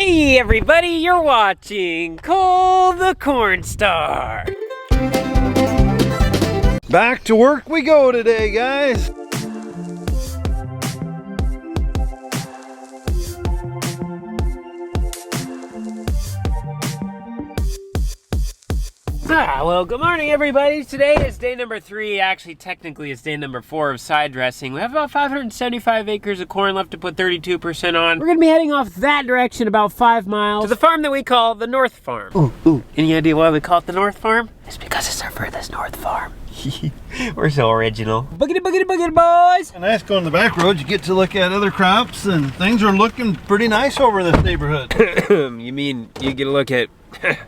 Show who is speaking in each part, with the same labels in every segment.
Speaker 1: Hey everybody, you're watching Cole the Cornstar.
Speaker 2: Back to work we go today, guys.
Speaker 1: Well, good morning everybody. Today is day number 3. Actually, technically it's day number 4 of side dressing. We have about 575 acres of corn left to put 32% on. We're gonna be heading off that direction about 5 miles to the farm that we call the North Farm. Ooh. Any idea why we call it the North Farm? It's because it's our furthest north farm. We're so original. Boogity, boogity, boogity, boys.
Speaker 2: Nice going the back roads. You get to look at other crops and things are looking pretty nice over in this neighborhood.
Speaker 1: You mean you get a look at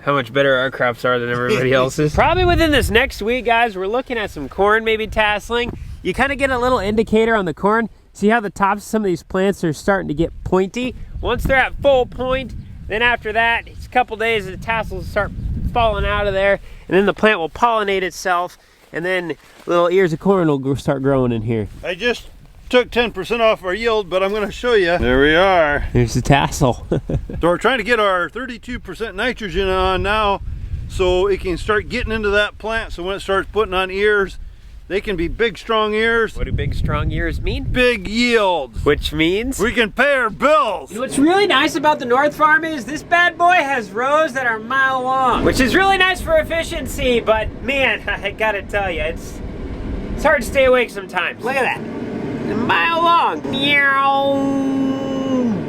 Speaker 1: how much better our crops are than everybody else's? Probably within this next week, guys, we're looking at some corn maybe tasseling. You kind of get a little indicator on the corn. See how the tops of some of these plants are starting to get pointy? Once they're at full point, then after that, it's a couple days, the tassels start falling out of there, and then the plant will pollinate itself, and then little ears of corn will start growing in here.
Speaker 2: I just took 10% off our yield, but I'm going to show you. There we are.
Speaker 1: There's the tassel.
Speaker 2: So we're trying to get our 32% nitrogen on now so it can start getting into that plant, so when it starts putting on ears, they can be big, strong ears.
Speaker 1: What do big, strong ears mean?
Speaker 2: Big yields.
Speaker 1: Which means?
Speaker 2: We can pay our bills.
Speaker 1: You know what's really nice about the North Farm is this bad boy has rows that are a mile long, which is really nice for efficiency, but man, I gotta tell you, it's hard to stay awake sometimes. Look at that. A mile long. Meow.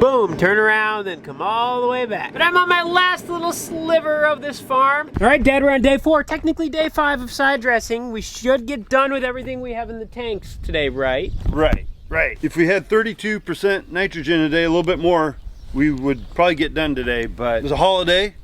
Speaker 1: Boom, turn around, then come all the way back. But I'm on my last little sliver of this farm. All right, Dad, we're on day 4, technically day 5 of side dressing. We should get done with everything we have in the tanks today, right?
Speaker 2: Right. If we had 32% nitrogen a day, a little bit more, we would probably get done today, but it's a holiday.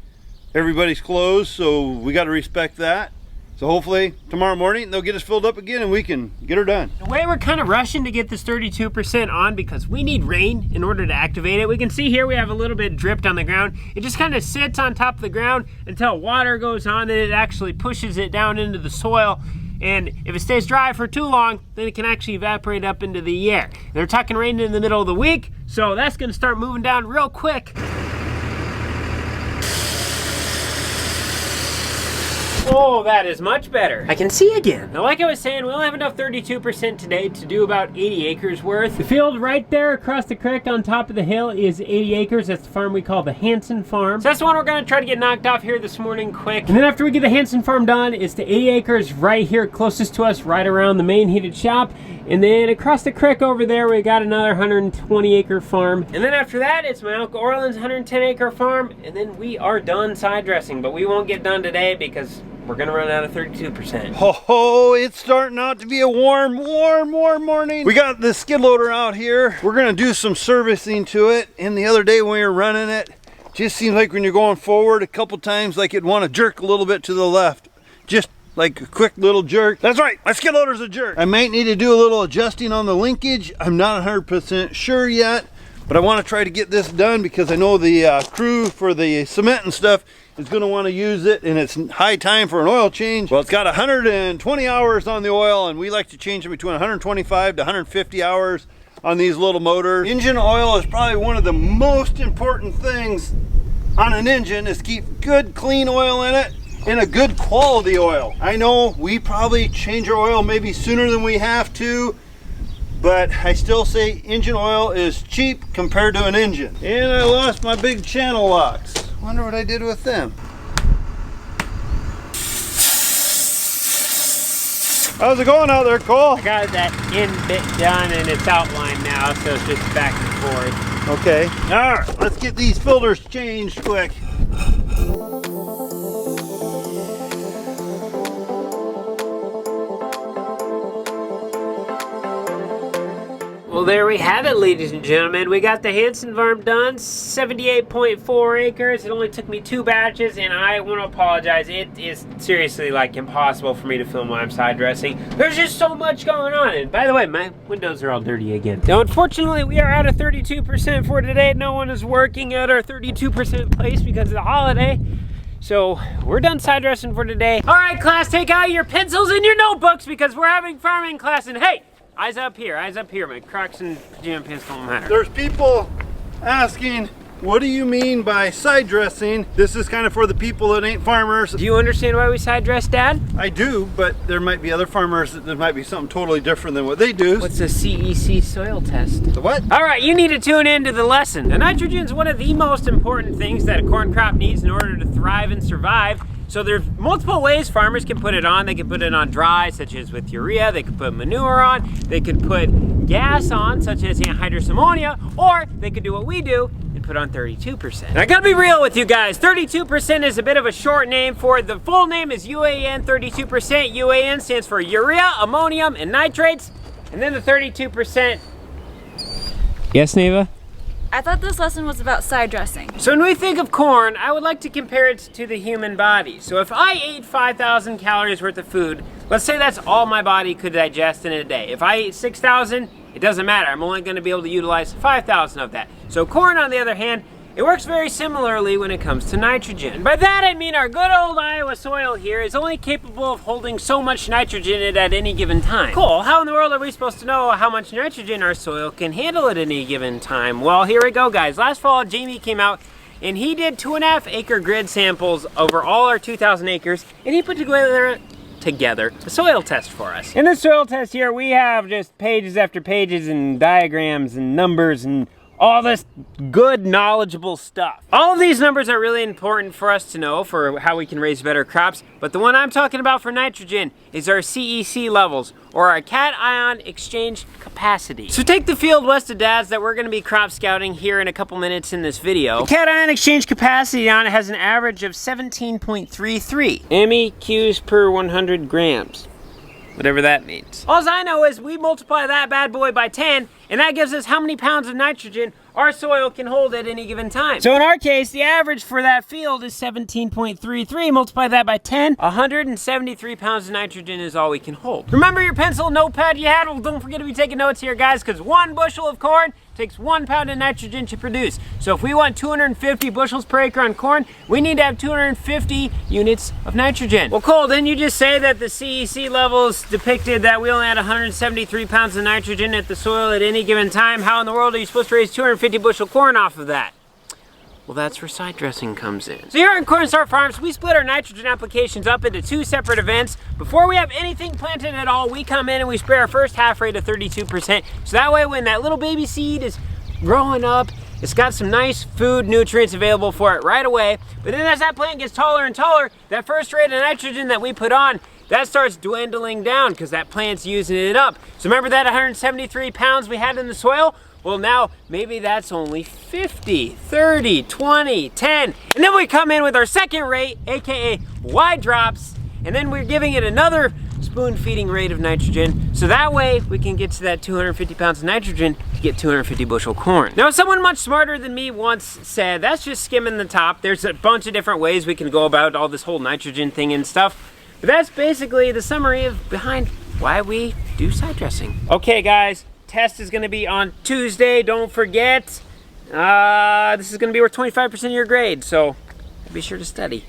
Speaker 2: Everybody's closed, so we got to respect that. So hopefully tomorrow morning they'll get us filled up again and we can get her done.
Speaker 1: The way we're kind of rushing to get this 32% on because we need rain in order to activate it. We can see here we have a little bit dripped on the ground. It just kind of sits on top of the ground until water goes on and it actually pushes it down into the soil. And if it stays dry for too long, then it can actually evaporate up into the air. They're talking rain in the middle of the week, so that's gonna start moving down real quick. Oh, that is much better. I can see again. Now, like I was saying, we only have enough 32% today to do about 80 acres worth. The field right there across the creek on top of the hill is 80 acres. That's the farm we call the Hanson Farm. So that's the one we're gonna try to get knocked off here this morning quick. And then after we get the Hanson Farm done, it's the 80 acres right here closest to us, right around the main heated shop. And then across the creek over there, we got another 120 acre farm. And then after that, it's my Uncle Orland's 110 acre farm. And then we are done side dressing, but we won't get done today because we're gonna run out of 32%.
Speaker 2: Oh, it's starting out to be a warm morning. We got the skid loader out here. We're gonna do some servicing to it. And the other day when we were running it, just seems like when you're going forward a couple times, like it'd want to jerk a little bit to the left. Just like a quick little jerk. That's right, my skid loader's a jerk. I might need to do a little adjusting on the linkage. I'm not 100% sure yet, but I want to try to get this done because I know the crew for the cement and stuff is going to want to use it, and it's high time for an oil change. Well, it's got 120 hours on the oil, and we like to change it between 125 to 150 hours on these little motors. Engine oil is probably one of the most important things on an engine, is keep good clean oil in it and a good quality oil. I know we probably change our oil maybe sooner than we have to, but I still say engine oil is cheap compared to an engine. And I lost my big channel locks. Wonder what I did with them. How's it going out there, Cole?
Speaker 1: I got that end bit done and it's outlined now, so it's just back and forth.
Speaker 2: Okay. All right, let's get these filters changed quick.
Speaker 1: Well, there we have it, ladies and gentlemen. We got the Hanson Farm done, 78.4 acres. It only took me 2 batches, and I want to apologize. It is seriously like impossible for me to film while I'm side dressing. There's just so much going on. And by the way, my windows are all dirty again. Now, unfortunately, we are out of 32% for today. No one is working at our 32% place because of the holiday. So we're done side dressing for today. All right, class, take out your pencils and your notebooks because we're having farming class. And hey, eyes up here, my Crocs and pajama pants don't matter.
Speaker 2: There's people asking what do you mean by side dressing? This is kind of for the people that ain't farmers.
Speaker 1: Do you understand why we side dress, Dad?
Speaker 2: I do, but there might be other farmers that there might be something totally different than what they do.
Speaker 1: What's a CEC soil test?
Speaker 2: The what?
Speaker 1: All right, you need to tune into the lesson. Now, nitrogen is one of the most important things that a corn crop needs in order to thrive and survive. So there's multiple ways farmers can put it on. They can put it on dry, such as with urea. They could put manure on. They could put gas on, such as anhydrous ammonia, or they could do what we do and put on 32%. Now, I gotta be real with you guys. 32% is a bit of a short name for it. The full name is UAN 32%. UAN stands for urea, ammonium, and nitrates. And then the 32%. Yes, Neva?
Speaker 3: I thought this lesson was about side dressing.
Speaker 1: So when we think of corn, I would like to compare it to the human body. So if I ate 5,000 calories worth of food, let's say that's all my body could digest in a day. If I ate 6,000, it doesn't matter. I'm only going to be able to utilize 5,000 of that. So corn, on the other hand, it works very similarly when it comes to nitrogen. By that I mean our good old Iowa soil here is only capable of holding so much nitrogen in it at any given time. Cool, how in the world are we supposed to know how much nitrogen our soil can handle at any given time? Well, here we go, guys. Last fall, Jamie came out and he did 2.5 acre grid samples over all our 2,000 acres, and he put together a soil test for us. In the soil test here, we have just pages after pages and diagrams and numbers and all this good, knowledgeable stuff. All of these numbers are really important for us to know for how we can raise better crops, but the one I'm talking about for nitrogen is our CEC levels, or our cation exchange capacity. So take the field west of Dad's that we're gonna be crop scouting here in a couple minutes in this video. The cation exchange capacity on it has an average of 17.33 MEQs per 100 grams. Whatever that means. All I know is we multiply that bad boy by 10, and that gives us how many pounds of nitrogen our soil can hold at any given time. So in our case, the average for that field is 17.33. Multiply that by 10, 173 pounds of nitrogen is all we can hold. Remember your pencil, notepad you had? Well, don't forget to be taking notes here, guys, because 1 bushel of corn takes 1 pound of nitrogen to produce. So if we want 250 bushels per acre on corn, we need to have 250 units of nitrogen. Well, Cole, didn't you just say that the CEC levels depicted that we only had 173 pounds of nitrogen at the soil at any given time? How in the world are you supposed to raise 250 bushel corn off of that? Well, that's where side dressing comes in. So here at Cornstar Farms, we split our nitrogen applications up into 2 separate events. Before we have anything planted at all, we come in and we spray our first half rate of 32%. So that way when that little baby seed is growing up, it's got some nice food nutrients available for it right away. But then as that plant gets taller and taller, that first rate of nitrogen that we put on, that starts dwindling down because that plant's using it up. So remember that 173 pounds we had in the soil? Well, now maybe that's only 50, 30, 20, 10. And then we come in with our second rate, AKA wide drops, and then we're giving it another spoon feeding rate of nitrogen. So that way we can get to that 250 pounds of nitrogen to get 250 bushel corn. Now, someone much smarter than me once said, that's just skimming the top. There's a bunch of different ways we can go about all this whole nitrogen thing and stuff. But that's basically the summary of behind why we do side dressing. Okay, guys. Test is going to be on Tuesday. Don't forget. This is going to be worth 25% of your grade, so be sure to study.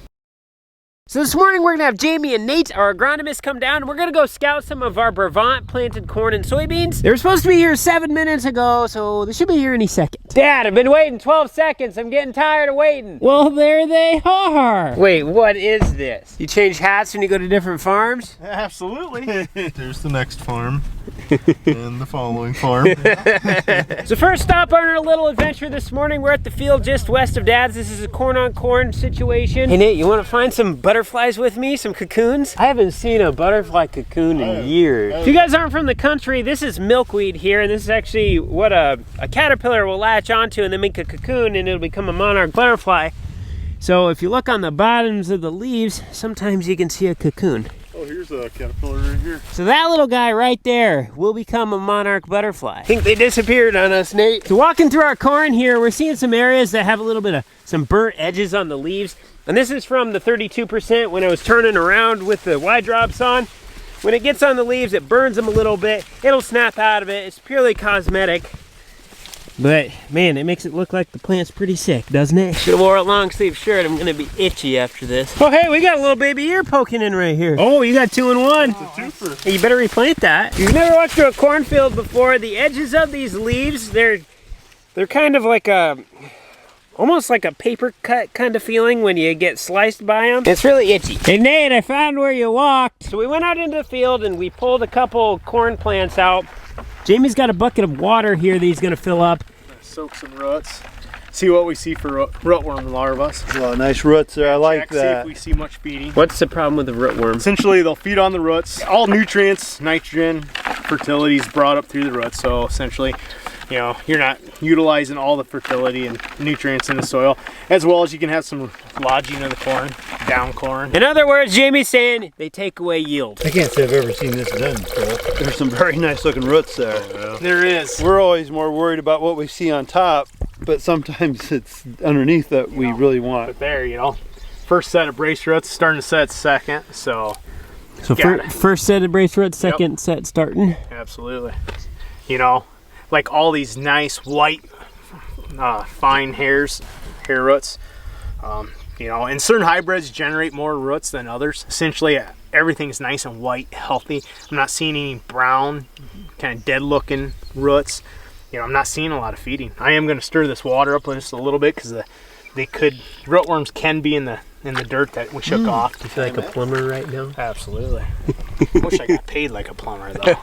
Speaker 1: So this morning we're going to have Jamie and Nate, our agronomists, come down and we're going to go scout some of our Brevant planted corn and soybeans. They were supposed to be here 7 minutes ago, so they should be here any second. Dad, I've been waiting 12 seconds. I'm getting tired of waiting. Well, there they are. Wait, what is this? You change hats when you go to different farms?
Speaker 4: Absolutely. There's the next farm and the following farm.
Speaker 1: So first stop on our little adventure this morning, we're at the field just west of Dad's. This is a corn on corn situation. Hey Nate, you want to find some butterflies with me, some cocoons? I haven't seen a butterfly cocoon in years. If you guys aren't from the country, this is milkweed here, and this is actually what a caterpillar will latch onto and then make a cocoon, and it'll become a monarch butterfly. So if you look on the bottoms of the leaves, sometimes you can see a cocoon.
Speaker 4: Oh, here's a caterpillar right here.
Speaker 1: So that little guy right there will become a monarch butterfly. I think they disappeared on us, Nate. So walking through our corn here, we're seeing some areas that have a little bit of some burnt edges on the leaves. And this is from the 32% when I was turning around with the wide drops on. When it gets on the leaves, it burns them a little bit. It'll snap out of it. It's purely cosmetic. But man, it makes it look like the plant's pretty sick, doesn't it? Should have wore a long sleeve shirt. I'm gonna be itchy after this. Oh hey, we got a little baby ear poking in right here. Oh, you got 2 in 1.
Speaker 4: It's a twofer.
Speaker 1: Hey, you better replant that. If you've never walked through a cornfield before, the edges of these leaves, they're kind of like a almost like a paper cut kind of feeling when you get sliced by them. It's really itchy. Hey Nate, I found where you walked. So we went out into the field and we pulled a couple corn plants out. Jamie's got a bucket of water here that he's gonna fill up.
Speaker 5: Soak some roots. See what we see for rootworm larvae.
Speaker 2: Well, nice roots there. I like
Speaker 5: See if
Speaker 2: that.
Speaker 5: we see much feeding.
Speaker 1: What's the problem with the rootworm?
Speaker 5: Essentially, they'll feed on the roots. All nutrients, nitrogen, fertility is brought up through the roots. So essentially, you know, you're not utilizing all the fertility and nutrients in the soil, as well as you can have some lodging of the corn, down corn.
Speaker 1: In other words, Jamie's saying they take away yield.
Speaker 2: I can't say I've ever seen this done, Phil. There's some very nice looking roots there.
Speaker 5: Oh, yeah. There is.
Speaker 2: We're always more worried about what we see on top, but sometimes it's underneath that we really want.
Speaker 5: But there, you know, first set of brace roots, starting to set second. So
Speaker 1: first set of brace roots, second set starting.
Speaker 5: Absolutely. You know, like all these nice white, fine hair roots. You know, and certain hybrids generate more roots than others. Essentially, everything's nice and white, healthy. I'm not seeing any brown, kind of dead-looking roots. You know, I'm not seeing a lot of feeding. I am going to stir this water up just a little bit because rootworms can be in the dirt that we shook off.
Speaker 1: Do you feel like a plumber right now?
Speaker 5: Absolutely. Wish I got paid like a plumber though.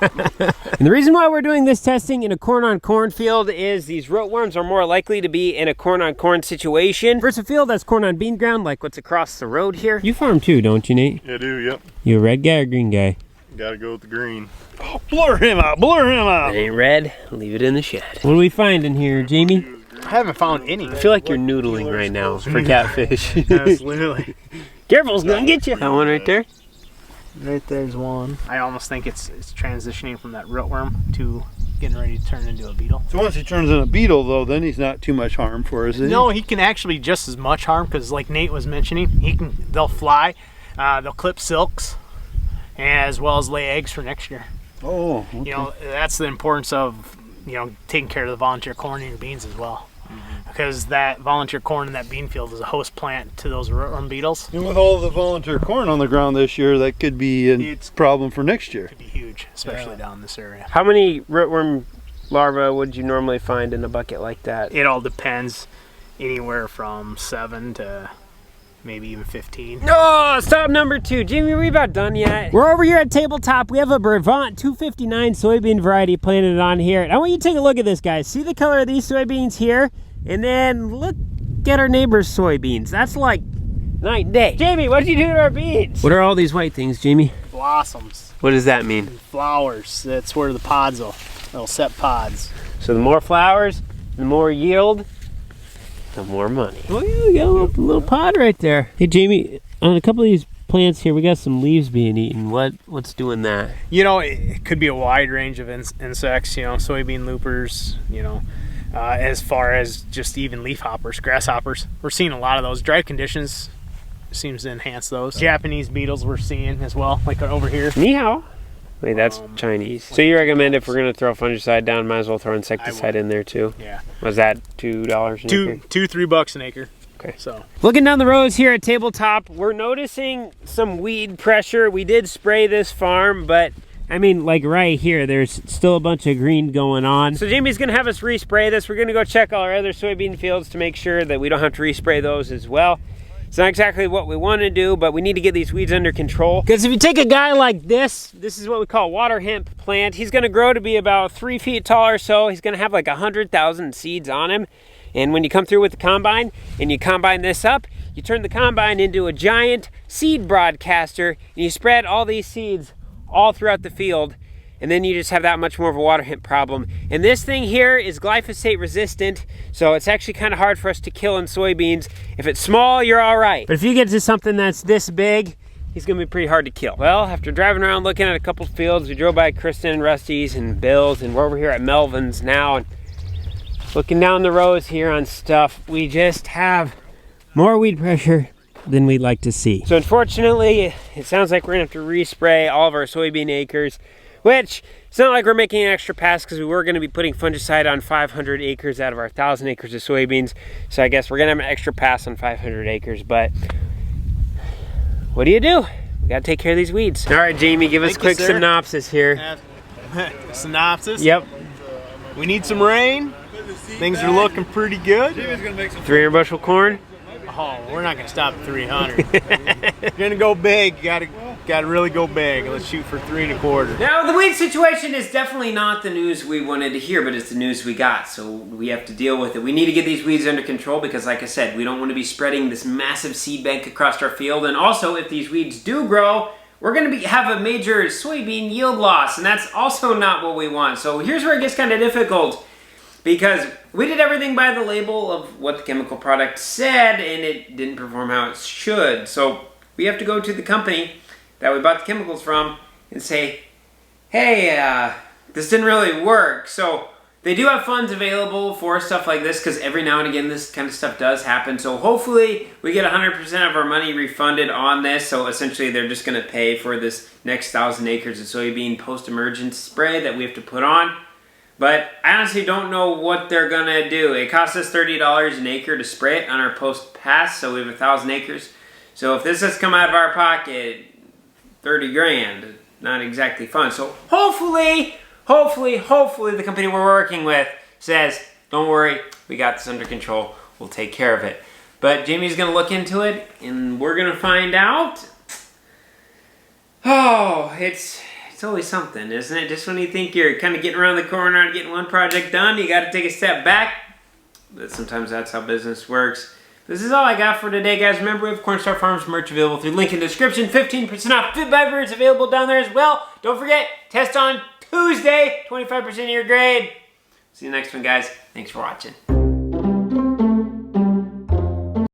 Speaker 1: And the reason why we're doing this testing in a corn-on-corn field is these rootworms are more likely to be in a corn-on-corn situation versus a field that's corn-on-bean ground like what's across the road here. You farm too, don't you, Nate?
Speaker 4: I do, yep.
Speaker 1: You a red guy or green guy?
Speaker 4: Gotta go with the green.
Speaker 2: Oh, blur him out, blur him out.
Speaker 1: It ain't red, leave it in the shed. What do we find in here, Jamie?
Speaker 5: I haven't found any.
Speaker 1: I feel like you're noodling right now for catfish.
Speaker 5: Absolutely.
Speaker 1: Careful, it's gonna get you. That one right there?
Speaker 5: Right there's one. I almost think it's transitioning from that rootworm to getting ready to turn into a beetle.
Speaker 2: So once he turns into a beetle, though, then he's not too much harm for us, is he?
Speaker 5: No, he can actually be just as much harm because, like Nate was mentioning, they'll fly, they'll clip silks, as well as lay eggs for next year.
Speaker 2: Oh, okay.
Speaker 5: You know, that's the importance of, you know, taking care of the volunteer corn in your beans as well. Because that volunteer corn in that bean field is a host plant to those rootworm beetles.
Speaker 2: And with all the volunteer corn on the ground this year, that could be a problem for next year.
Speaker 5: Could be huge, especially down in this area.
Speaker 1: How many rootworm larvae would you normally find in a bucket like that?
Speaker 5: It all depends, anywhere from 7 to maybe even 15.
Speaker 1: Oh, stop number 2. Jimmy, are we about done yet? We're over here at tabletop. We have a Brevant 259 soybean variety planted on here. I want you to take a look at this, guys. See the color of these soybeans here? And then look at our neighbor's soybeans. That's like night and day. Jamie, what did you do to our beans? What are all these white things, Jamie?
Speaker 5: Blossoms.
Speaker 1: What does that mean?
Speaker 5: Flowers. That's where the pods they'll set pods.
Speaker 1: So the more flowers, the more yield, the more money. Oh yeah, we got a little pod right there. Hey Jamie, on a couple of these plants here, we got some leaves being eaten. What's doing that?
Speaker 5: You know, it could be a wide range of insects, you know, soybean loopers, you know, as far as just even leaf hoppers, grasshoppers. We're seeing a lot of those. Dry conditions seems to enhance those. Japanese beetles we're seeing as well, like over here.
Speaker 1: Ni hao. Wait, that's Chinese. So you recommend if we're going to throw fungicide down, might as well throw insecticide in there too?
Speaker 5: Yeah.
Speaker 1: Was that $2 an acre?
Speaker 5: $2-3 an acre.
Speaker 1: Okay.
Speaker 5: So
Speaker 1: looking down the rows here at tabletop, we're noticing some weed pressure. We did spray this farm, but I mean, like right here, there's still a bunch of green going on. So Jamie's gonna have us respray this. We're gonna go check all our other soybean fields to make sure that we don't have to respray those as well. It's not exactly what we want to do, but we need to get these weeds under control. Because if you take a guy like this is what we call a water hemp plant. He's gonna grow to be about 3 feet tall or so. He's gonna have like 100,000 seeds on him. And when you come through with the combine and you combine this up, you turn the combine into a giant seed broadcaster and you spread all these seeds all throughout the field, and then you just have that much more of a water hemp problem. And this thing here is glyphosate resistant, so it's actually kind of hard for us to kill in soybeans. If it's small, you're all right. But if you get to something that's this big, he's gonna be pretty hard to kill. Well, after driving around looking at a couple fields, we drove by Kristen and Rusty's and Bill's, and we're over here at Melvin's now, and looking down the rows here on stuff, we just have more weed pressure than we'd like to see. So unfortunately, it sounds like we're gonna have to respray all of our soybean acres, which it's not like we're making an extra pass because we were gonna be putting fungicide on 500 acres out of our 1,000 acres of soybeans. So I guess we're gonna have an extra pass on 500 acres, but what do? We gotta take care of these weeds. All right, Jamie, give us a quick synopsis here.
Speaker 5: synopsis?
Speaker 1: Yep.
Speaker 5: We need some rain.
Speaker 4: things are looking pretty good.
Speaker 1: 300 bushel corn.
Speaker 5: Oh, we're not gonna stop at 300. You're gonna go big. You gotta really go big. Let's shoot for 3 1/4.
Speaker 1: Now, the weed situation is definitely not the news we wanted to hear, but it's the news we got, so we have to deal with it. We need to get these weeds under control because, like I said, we don't want to be spreading this massive seed bank across our field. And also, if these weeds do grow, we're going to have a major soybean yield loss, and that's also not what we want. So here's where it gets kind of difficult, because we did everything by the label of what the chemical product said, and it didn't perform how it should. So we have to go to the company that we bought the chemicals from and say, hey, this didn't really work. So they do have funds available for stuff like this, because every now and again this kind of stuff does happen. So hopefully we get 100% of our money refunded on this. So essentially they're just going to pay for this next 1,000 acres of soybean post-emergence spray that we have to put on. But I honestly don't know what they're going to do. It costs us $30 an acre to spray it on our post-pass, so we have 1,000 acres. So if this has come out of our pocket, 30 grand, not exactly fun. So hopefully the company we're working with says, don't worry, we got this under control, we'll take care of it. But Jamie's gonna look into it, and we're gonna find out. Oh, it's always something, isn't it? Just when you think you're kind of getting around the corner and getting one project done, you gotta take a step back. But sometimes that's how business works. This is all I got for today, guys. Remember, we have Cornstar Farms merch available through link in the description. 15% off Fit Vipers available down there as well. Don't forget, test on Tuesday, 25% of your grade. See you next one, guys. Thanks for watching.